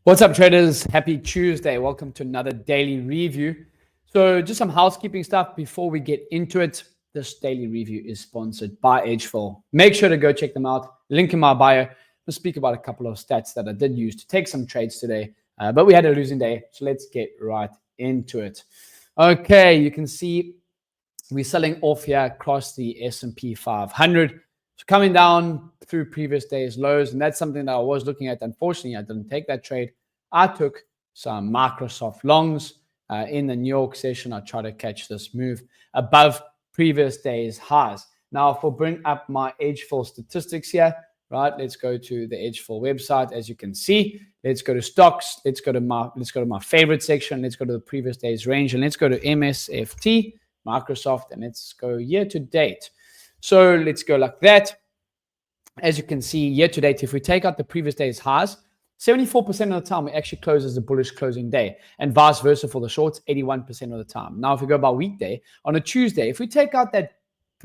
What's up, traders? Happy Tuesday. Welcome to another daily review. So just some housekeeping stuff before we get into it. This daily review is sponsored by Edgeful. Make sure to go check them out. Link in my bio. We'll speak about a couple of stats that I did use to take some trades today, but we had a losing day. So let's get right into it. Okay, you can see we're selling off here across the S&P 500. So coming down through previous days' lows, and that's something that I was looking at. Unfortunately, I didn't take that trade. I took some Microsoft longs in the New York session. I tried to catch this move above previous days' highs. Now, if we'll bring up my Edgeful statistics here, right? Let's go to the Edgeful website. As you can see, let's go to stocks. Let's go to my favorite section. Let's go to the previous day's range, and let's go to MSFT, Microsoft, and let's go year to date. So let's go like that. As you can see, year to date, if we take out the previous day's highs, 74% of the time we actually close as a bullish closing day, and vice versa for the shorts, 81% of the time. Now, if we go by weekday, on a Tuesday, if we take out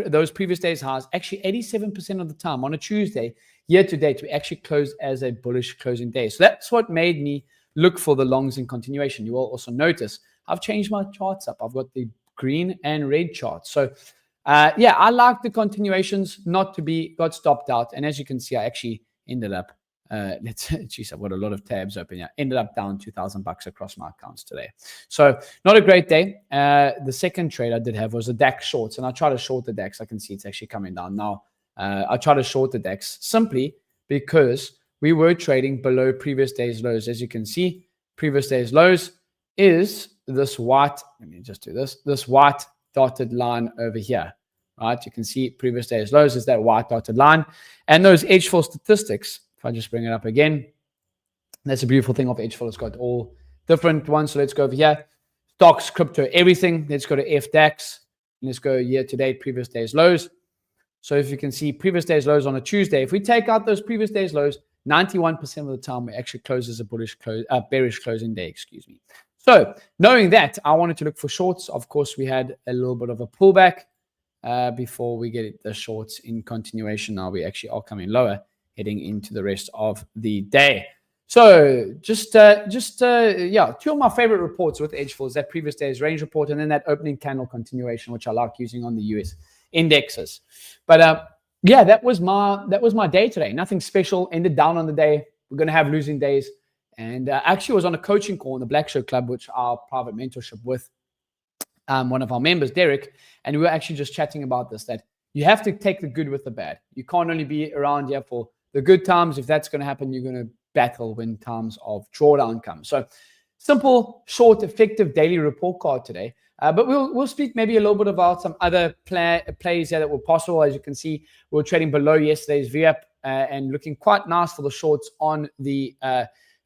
those previous days' highs, actually 87% of the time on a Tuesday, year to date, we actually close as a bullish closing day. So that's what made me look for the longs in continuation. You will also notice I've changed my charts up. I've got the green and red charts. So yeah, I like the continuations not to be got stopped out. And as you can see, I actually ended up, geez, I've got a lot of tabs open here. Ended up down $2,000 across my accounts today. So not a great day. The second trade I did have was a DAX shorts, and I try to short the DAX. I can see it's actually coming down now. I try to short the DAX simply because we were trading below previous day's lows. As you can see, previous day's lows is this white, let me just do this white dotted line over here, right? You can see previous day's lows is that white dotted line. And those Edgeful statistics, if I just bring it up again, that's a beautiful thing of Edgeful. It's got all different ones. So let's go over here. Stocks, crypto, everything. Let's go to FDAX. Let's go year to date, previous day's lows. So if you can see previous day's lows on a Tuesday, if we take out those previous day's lows, 91% of the time we actually close as a bearish closing day, excuse me. So knowing that, I wanted to look for shorts. Of course, we had a little bit of a pullback before we get the shorts in continuation. Now we actually are coming lower, heading into the rest of the day. So yeah, two of my favorite reports with Edgeful is that previous day's range report and then that opening candle continuation, which I like using on the US indexes. But yeah, that was my day today. Nothing special. Ended down on the day. We're going to have losing days. And actually was on a coaching call in the Black Show Club, which our private mentorship with one of our members, Derek. And we were actually just chatting about this, that you have to take the good with the bad. You can't only be around here for the good times. If that's going to happen, you're going to battle when times of drawdown come. So simple, short, effective daily report card today. But we'll speak maybe a little bit about some other plays here that were possible. As you can see, we were trading below yesterday's VWAP and looking quite nice for the shorts on the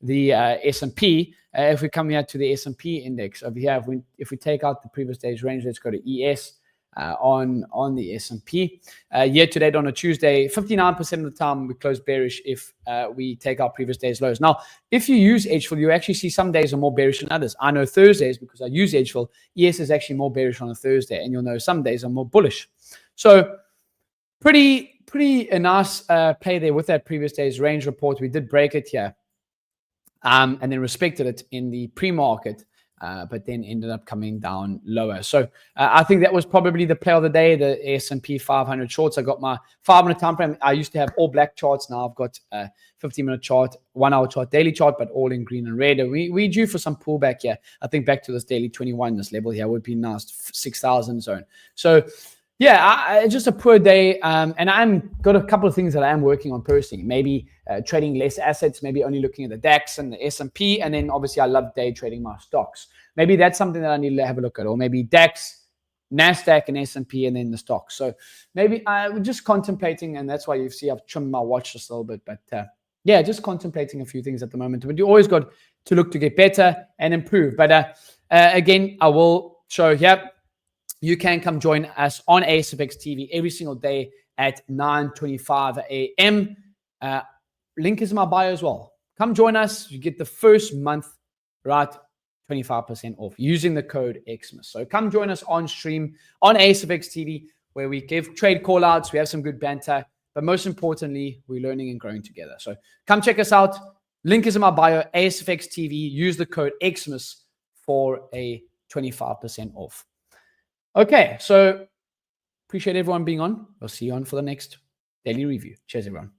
S&P. If we come here to the S&P index over here, if we take out the previous day's range, let's go to ES on the S&P. Year to date on a Tuesday, 59% of the time we close bearish if we take our previous day's lows. Now, if you use Edgeful, you actually see some days are more bearish than others. I know Thursdays, because I use Edgeful, ES is actually more bearish on a Thursday, and you'll know some days are more bullish. So pretty nice play there with that previous day's range report. We did break it here. And then respected it in the pre-market, but then ended up coming down lower. So I think that was probably the play of the day, the S&P 500 shorts. I got my 5-minute time frame. I used to have all black charts. Now I've got a 15-minute chart, 1-hour chart, daily chart, but all in green and red. We due for some pullback here. I think back to this daily 21, this level here would be nice, 6,000 zone. So yeah, just a poor day. And I'm got a couple of things that I am working on personally. Maybe trading less assets, maybe only looking at the DAX and the S&P. And then obviously I love day trading my stocks. Maybe that's something that I need to have a look at. Or maybe DAX, NASDAQ, and S&P, and then the stocks. So maybe I'm just contemplating, and that's why you see I've trimmed my watch just a little bit. But yeah, just contemplating a few things at the moment. But you always got to look to get better and improve. But again, I will show here. You can come join us on ASFX TV every single day at 9:25 a.m. Link is in my bio as well. Come join us. You get the first month, right, 25% off using the code XMAS. So come join us on stream on ASFX TV, where we give trade call outs. We have some good banter, but most importantly, we're learning and growing together. So come check us out. Link is in my bio, ASFX TV. Use the code Xmas for a 25% off. Okay, so appreciate everyone being on. I'll see you on for the next daily review. Cheers, everyone.